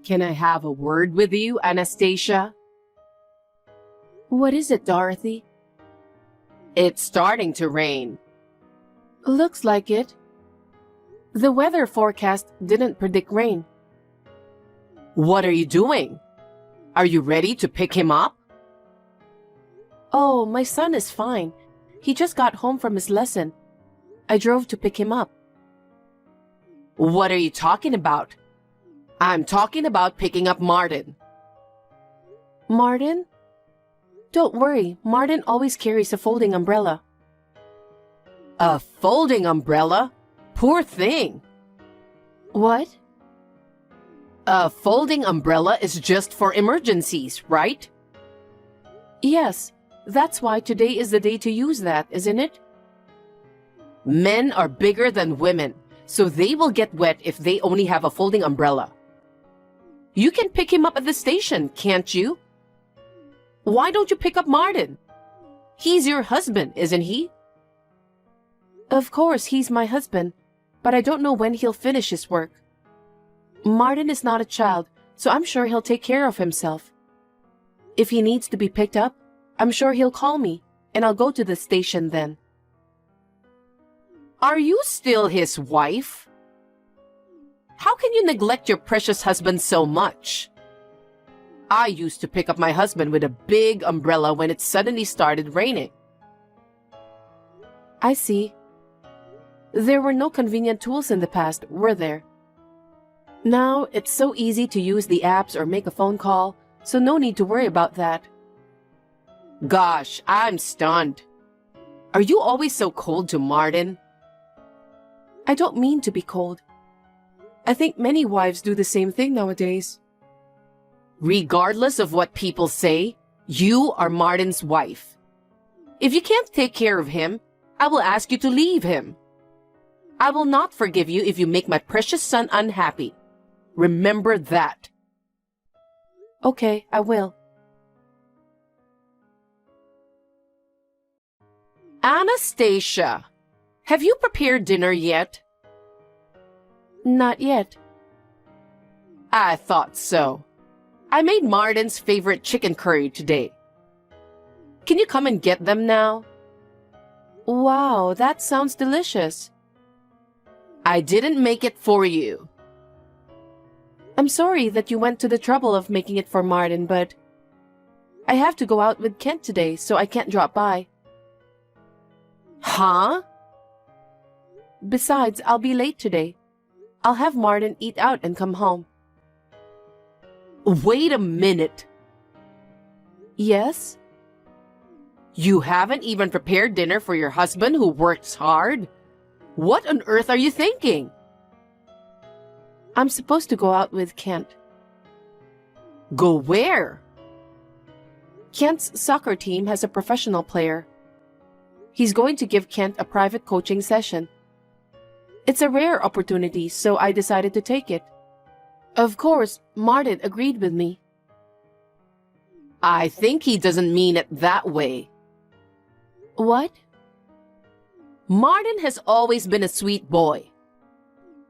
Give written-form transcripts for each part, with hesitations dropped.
Can I have a word with you, Anastasia? What is it, Dorothy? It's starting to rain. Looks like it. The weather forecast didn't predict rain. What are you doing? Are you ready to pick him up? Oh, my son is fine. He just got home from his lesson. I drove to pick him up. What are you talking about? I'm talking about picking up Martin. Martin? Don't worry, Martin always carries a folding umbrella. A folding umbrella? Poor thing. What? A folding umbrella is just for emergencies, right? Yes, that's why today is the day to use that, isn't it? Men are bigger than women, so they will get wet if they only have a folding umbrella. You can pick him up at the station, can't you? Why don't you pick up Martin? He's your husband, isn't he? Of course, he's my husband, but I don't know when he'll finish his work. Martin is not a child, so I'm sure he'll take care of himself. If he needs to be picked up, I'm sure he'll call me, and I'll go to the station then. Are you still his wife? How can you neglect your precious husband so much? I used to pick up my husband with a big umbrella when it suddenly started raining. I see. There were no convenient tools in the past, were there? Now, it's so easy to use the apps or make a phone call, so no need to worry about that. Gosh, I'm stunned. Are you always so cold to Martin? I don't mean to be cold. I think many wives do the same thing nowadays. Regardless of what people say, you are Martin's wife. If you can't take care of him, I will ask you to leave him. I will not forgive you if you make my precious son unhappy. Remember that. Okay, I will. Anastasia, have you prepared dinner yet? Not yet. I thought so. I made Martin's favorite chicken curry today. Can you come and get them now? Wow, that sounds delicious. I didn't make it for you. I'm sorry that you went to the trouble of making it for Martin, but I have to go out with Kent today, so I can't drop by. Huh? Besides, I'll be late today. I'll have Martin eat out and come home. Wait a minute. Yes? You haven't even prepared dinner for your husband who works hard? What on earth are you thinking? I'm supposed to go out with Kent. Go where? Kent's soccer team has a professional player. He's going to give Kent a private coaching session. It's a rare opportunity, so I decided to take it. Of course, Martin agreed with me. I think he doesn't mean it that way. What? Martin has always been a sweet boy.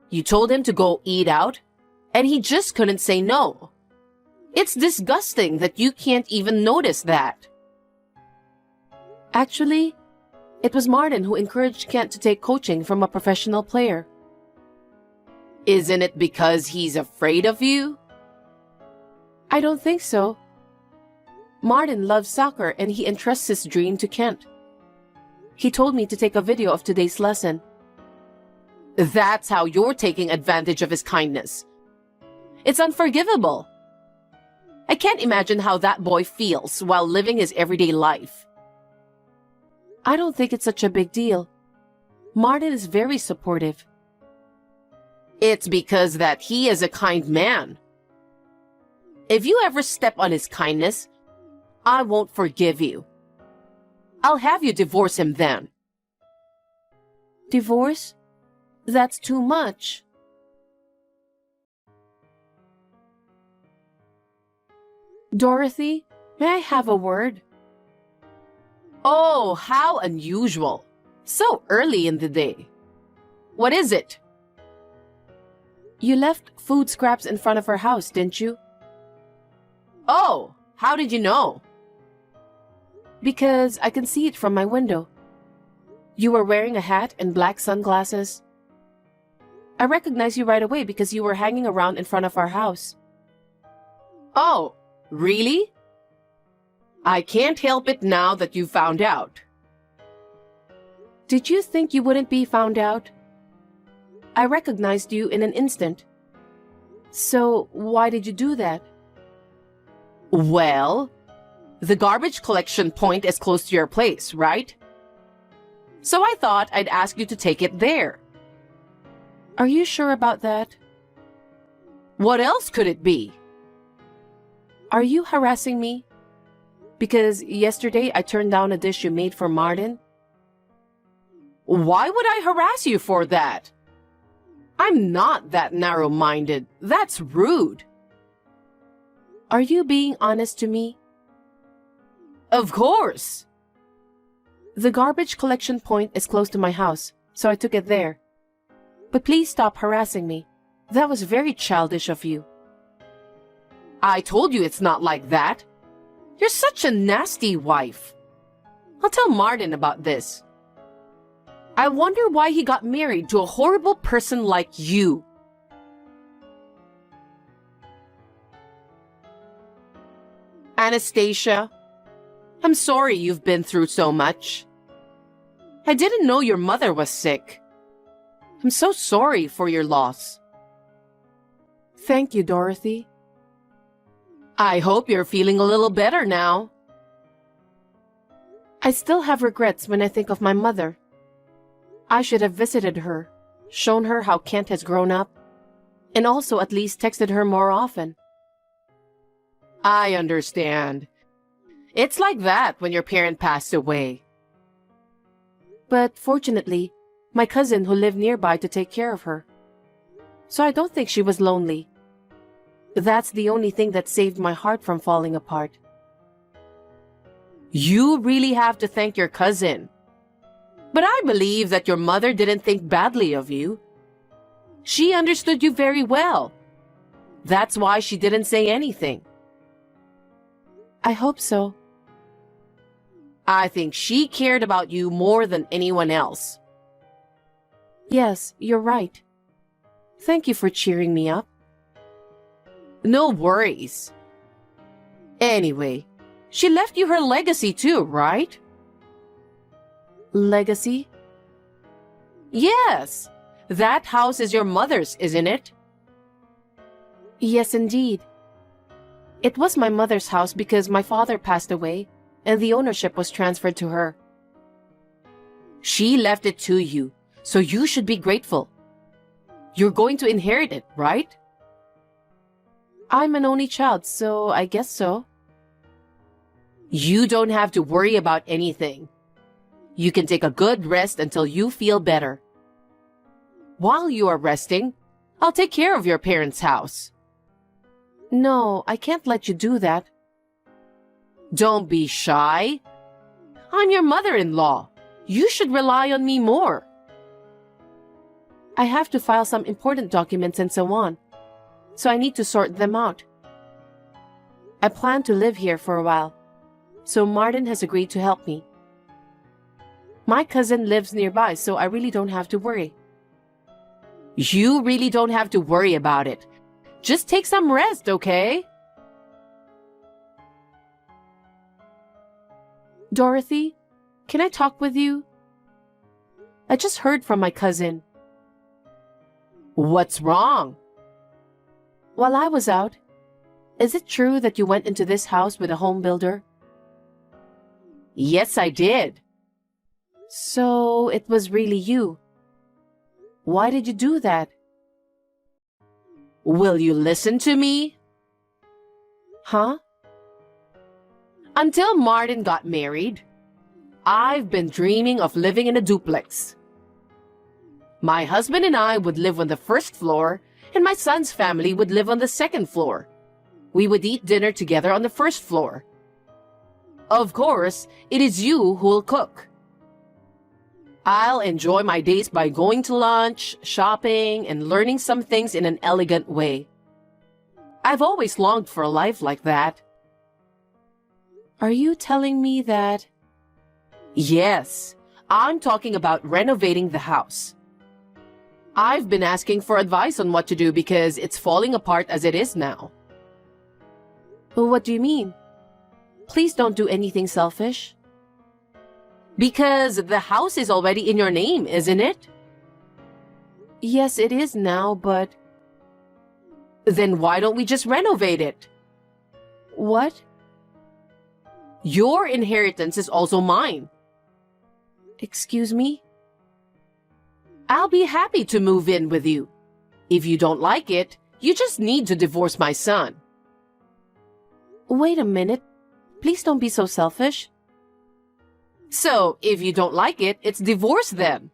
You told him to go eat out, and he just couldn't say no. It's disgusting that you can't even notice that. Actually, it was Martin who encouraged Kent to take coaching from a professional player. Isn't it because he's afraid of you? I don't think so. Martin loves soccer and he entrusts his dream to Kent. He told me to take a video of today's lesson. That's how you're taking advantage of his kindness. It's unforgivable. I can't imagine how that boy feels while living his everyday life. I don't think it's such a big deal. Martin is very supportive. It's because that he is a kind man. If you ever step on his kindness, I won't forgive you. I'll have you divorce him then. Divorce? That's too much. Dorothy, may I have a word? Oh, how unusual. So early in the day. What is it? You left food scraps in front of our house, didn't you? Oh, how did you know? Because I can see it from my window. You were wearing a hat and black sunglasses. I recognized you right away because you were hanging around in front of our house. Oh, really? I can't help it now that you found out. Did you think you wouldn't be found out? I recognized you in an instant. So, why did you do that? Well, the garbage collection point is close to your place, right? So I thought I'd ask you to take it there. Are you sure about that? What else could it be? Are you harassing me? Because yesterday I turned down a dish you made for Martin. Why would I harass you for that? I'm not that narrow-minded. That's rude. Are you being honest to me? Of course. The garbage collection point is close to my house, so I took it there. But please stop harassing me. That was very childish of you. I told you it's not like that. You're such a nasty wife. I'll tell Martin about this. I wonder why he got married to a horrible person like you. Anastasia, I'm sorry you've been through so much. I didn't know your mother was sick. I'm so sorry for your loss. Thank you, Dorothy. I hope you're feeling a little better now. I still have regrets when I think of my mother. I should have visited her, shown her how Kent has grown up, and also at least texted her more often. I understand. It's like that when your parent passed away. But fortunately, my cousin who lived nearby to take care of her. So I don't think she was lonely. That's the only thing that saved my heart from falling apart. You really have to thank your cousin. But I believe that your mother didn't think badly of you. She understood you very well. That's why she didn't say anything. I hope so. I think she cared about you more than anyone else. Yes, you're right. Thank you for cheering me up. No worries. Anyway, she left you her legacy too, right? Legacy? Yes. That house is your mother's, isn't it? Yes, indeed. It was my mother's house because my father passed away and the ownership was transferred to her. She left it to you, so you should be grateful. You're going to inherit it, right? I'm an only child, so I guess so. You don't have to worry about anything. You can take a good rest until you feel better. While you are resting, I'll take care of your parents' house. No, I can't let you do that. Don't be shy. I'm your mother-in-law. You should rely on me more. I have to file some important documents and so on, so I need to sort them out. I plan to live here for a while, so Martin has agreed to help me. My cousin lives nearby, so I really don't have to worry. You really don't have to worry about it. Just take some rest, okay? Dorothy, can I talk with you? I just heard from my cousin. What's wrong? While I was out, is it true that you went into this house with a home builder? Yes, I did. So it was really you. Why did you do that? Will you listen to me? Huh? Until Martin got married, I've been dreaming of living in a duplex. My husband and I would live on the first floor, and my son's family would live on the second floor. We would eat dinner together on the first floor. Of course, it is you who will cook. I'll enjoy my days by going to lunch, shopping, and learning some things in an elegant way. I've always longed for a life like that. Are you telling me that? Yes, I'm talking about renovating the house. I've been asking for advice on what to do because it's falling apart as it is now. What do you mean? Please don't do anything selfish. Because the house is already in your name, isn't it? Yes, it is now, but... Then why don't we just renovate it? What? Your inheritance is also mine. Excuse me? I'll be happy to move in with you. If you don't like it, you just need to divorce my son. Wait a minute. Please don't be so selfish. So, if you don't like it, it's divorce then.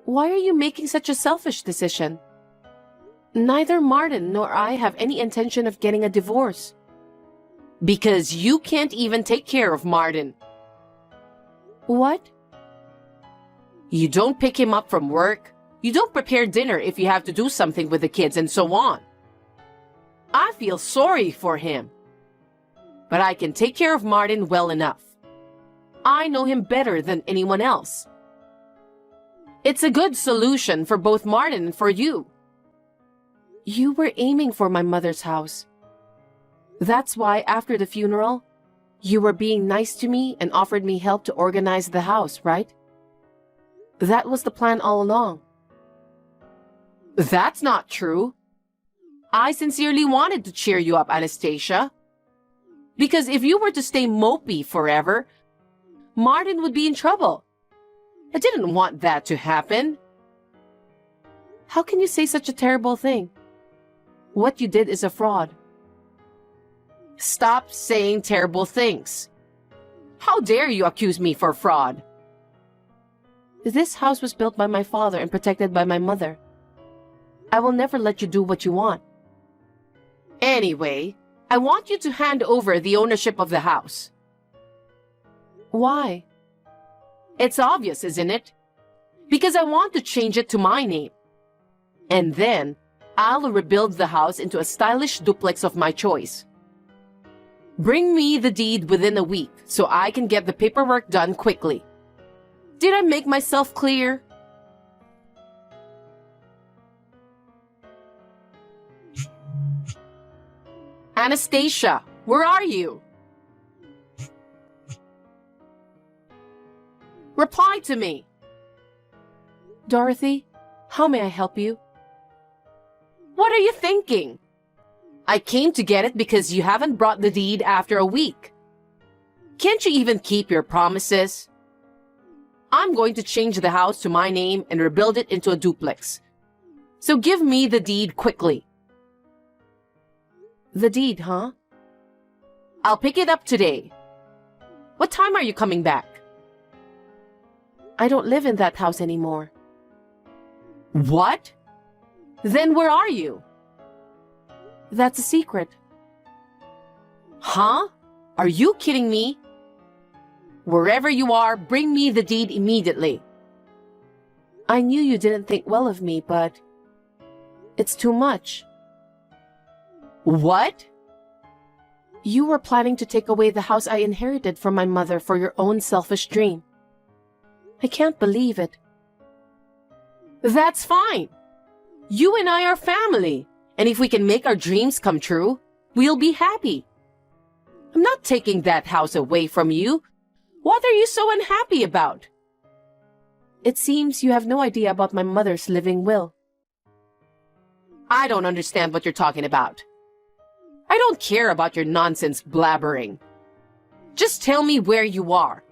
Why are you making such a selfish decision? Neither Martin nor I have any intention of getting a divorce. Because you can't even take care of Martin. What? You don't pick him up from work. You don't prepare dinner if you have to do something with the kids and so on. I feel sorry for him. But I can take care of Martin well enough. I know him better than anyone else. It's a good solution for both Martin and for you. You were aiming for my mother's house. That's why after the funeral, you were being nice to me and offered me help to organize the house, right? That was the plan all along. That's not true. I sincerely wanted to cheer you up, Anastasia. Because if you were to stay mopey forever, Martin would be in trouble. I didn't want that to happen. How can you say such a terrible thing? What you did is a fraud. Stop saying terrible things. How dare you accuse me for fraud? This house was built by my father and protected by my mother. I will never let you do what you want. Anyway, I want you to hand over the ownership of the house. Why? It's obvious, isn't it? Because I want to change it to my name. And then, I'll rebuild the house into a stylish duplex of my choice. Bring me the deed within a week so I can get the paperwork done quickly. Did I make myself clear? Anastasia, where are you? Reply to me. Dorothy, how may I help you? What are you thinking? I came to get it because you haven't brought the deed after a week. Can't you even keep your promises? I'm going to change the house to my name and rebuild it into a duplex. So give me the deed quickly. The deed, huh? I'll pick it up today. What time are you coming back? I don't live in that house anymore. What? Then where are you? That's a secret. Huh? Are you kidding me? Wherever you are, bring me the deed immediately. I knew you didn't think well of me, but it's too much. What? You were planning to take away the house I inherited from my mother for your own selfish dream. I can't believe it. That's fine. You and I are family, and if we can make our dreams come true, we'll be happy. I'm not taking that house away from you. What are you so unhappy about? It seems you have no idea about my mother's living will. I don't understand what you're talking about. I don't care about your nonsense blabbering. Just tell me where you are.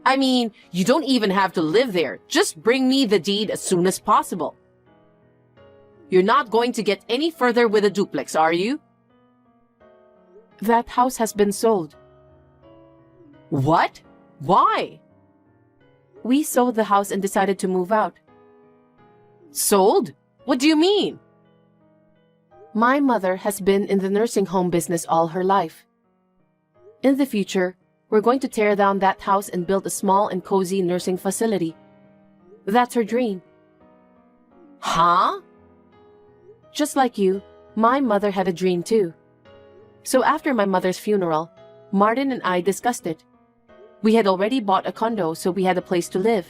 I mean, you don't even have to live there. Just bring me the deed as soon as possible. You're not going to get any further with a duplex, are you? That house has been sold. What? Why? We sold the house and decided to move out. Sold? What do you mean? My mother has been in the nursing home business all her life. In the future, we're going to tear down that house and build a small and cozy nursing facility That's her dream. Huh? Just like you, my mother had a dream too. So after my mother's funeral, Martin and I discussed it. We had already bought a condo, so we had a place to live.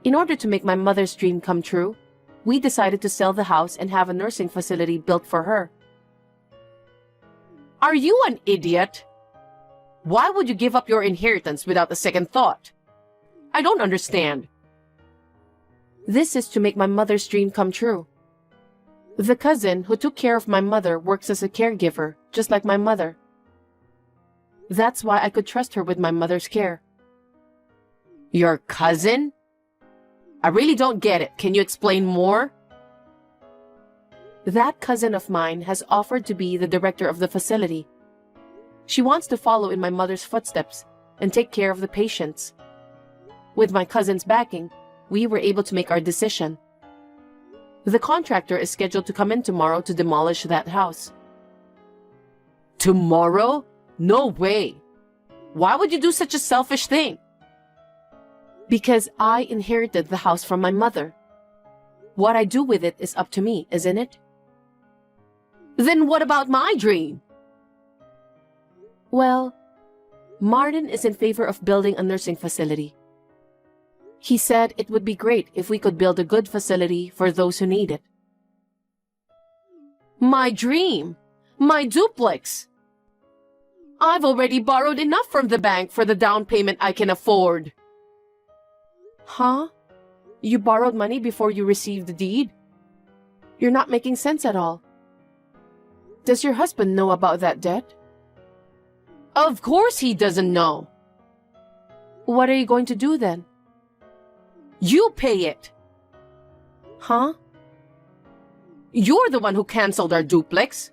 In order to make my mother's dream come true, we decided to sell the house and have a nursing facility built for her. Are you an idiot? Why would you give up your inheritance without a second thought? I don't understand. This is to make my mother's dream come true. The cousin who took care of my mother works as a caregiver, just like my mother. That's why I could trust her with my mother's care. Your cousin? I really don't get it. Can you explain more? That cousin of mine has offered to be the director of the facility. She wants to follow in my mother's footsteps and take care of the patients. With my cousin's backing, we were able to make our decision. The contractor is scheduled to come in tomorrow to demolish that house. Tomorrow? No way. Why would you do such a selfish thing? Because I inherited the house from my mother. What I do with it is up to me, isn't it? Then what about my dream? Well, Martin is in favor of building a nursing facility. He said it would be great if we could build a good facility for those who need it. My dream! My duplex! I've already borrowed enough from the bank for the down payment I can afford. Huh? You borrowed money before you received the deed? You're not making sense at all. Does your husband know about that debt? Of course he doesn't know. What are you going to do then? You pay it. Huh? You're the one who canceled our duplex.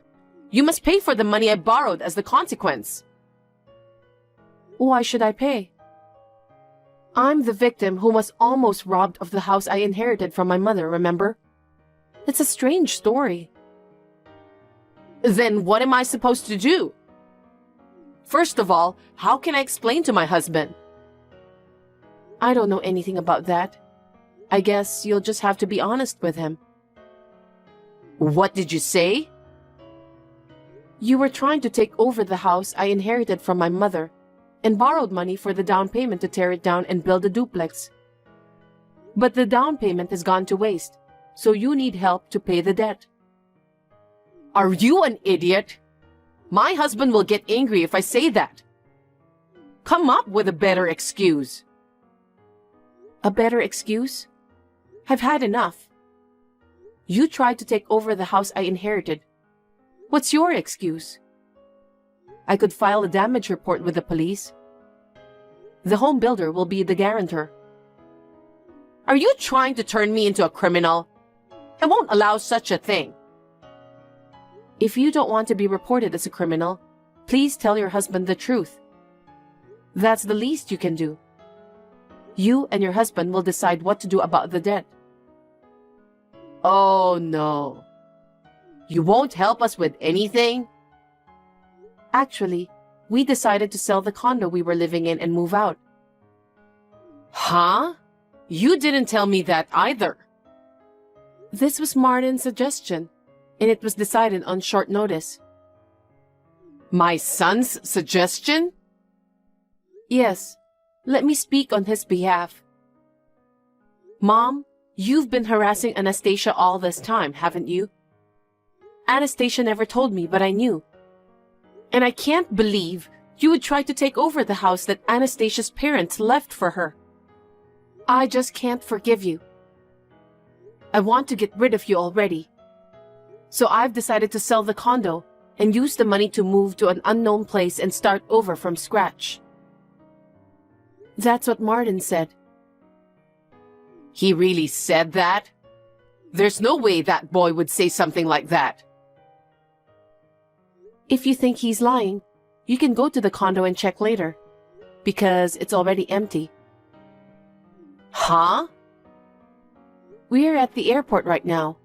You must pay for the money I borrowed as the consequence. Why should I pay? I'm the victim who was almost robbed of the house I inherited from my mother, remember? It's a strange story. Then what am I supposed to do? First of all, how can I explain to my husband? I don't know anything about that. I guess you'll just have to be honest with him. What did you say? You were trying to take over the house I inherited from my mother and borrowed money for the down payment to tear it down and build a duplex. But the down payment has gone to waste, so you need help to pay the debt. Are you an idiot? My husband will get angry if I say that. Come up with a better excuse. A better excuse? I've had enough. You tried to take over the house I inherited. What's your excuse? I could file a damage report with the police. The home builder will be the guarantor. Are you trying to turn me into a criminal? I won't allow such a thing. If you don't want to be reported as a criminal, please tell your husband the truth. That's the least you can do. You and your husband will decide what to do about the debt. Oh no. You won't help us with anything? Actually, we decided to sell the condo we were living in and move out. Huh? You didn't tell me that either. This was Martin's suggestion, and it was decided on short notice. My son's suggestion? Yes. Let me speak on his behalf. Mom, you've been harassing Anastasia all this time, haven't you? Anastasia never told me, but I knew. And I can't believe you would try to take over the house that Anastasia's parents left for her. I just can't forgive you. I want to get rid of you already. So I've decided to sell the condo and use the money to move to an unknown place and start over from scratch. That's what Martin said. He really said that? There's no way that boy would say something like that. If you think he's lying, you can go to the condo and check later, because it's already empty. Huh? We're at the airport right now.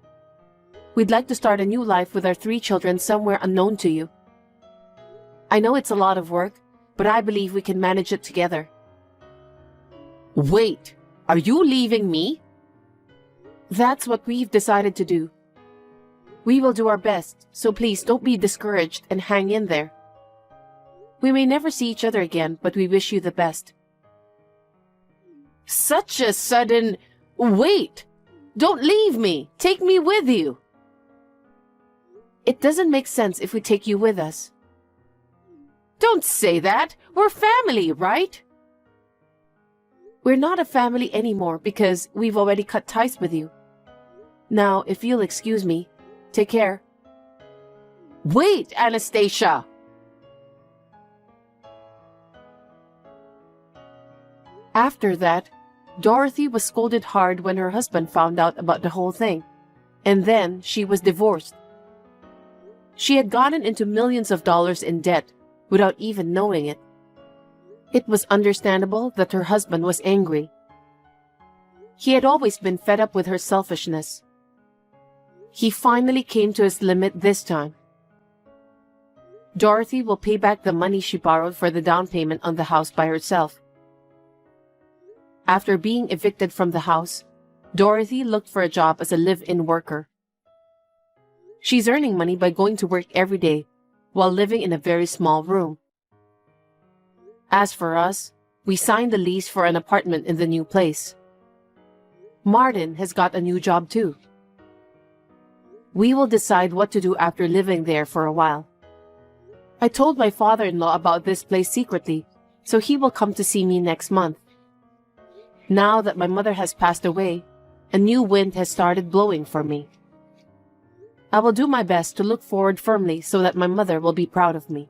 We'd like to start a new life with our 3 children somewhere unknown to you. I know it's a lot of work, but I believe we can manage it together. Wait, Are you leaving me? That's what we've decided to do. We will do our best, so please don't be discouraged and hang in there. We may never see each other again, but we wish you the best. Such a sudden... Wait! Don't leave me! Take me with you! It doesn't make sense if we take you with us. Don't say that! We're family, right? We're not a family anymore because we've already cut ties with you. Now, if you'll excuse me, take care. Wait, Anastasia! After that, Dorothy was scolded hard when her husband found out about the whole thing, and then she was divorced. She had gotten into millions of dollars in debt without even knowing it. It was understandable that her husband was angry. He had always been fed up with her selfishness. He finally came to his limit this time. Dorothy will pay back the money she borrowed for the down payment on the house by herself. After being evicted from the house, Dorothy looked for a job as a live-in worker. She's earning money by going to work every day while living in a very small room. As for us, we signed the lease for an apartment in the new place. Martin has got a new job too. We will decide what to do after living there for a while. I told my father-in-law about this place secretly, so he will come to see me next month. Now that my mother has passed away, a new wind has started blowing for me. I will do my best to look forward firmly so that my mother will be proud of me.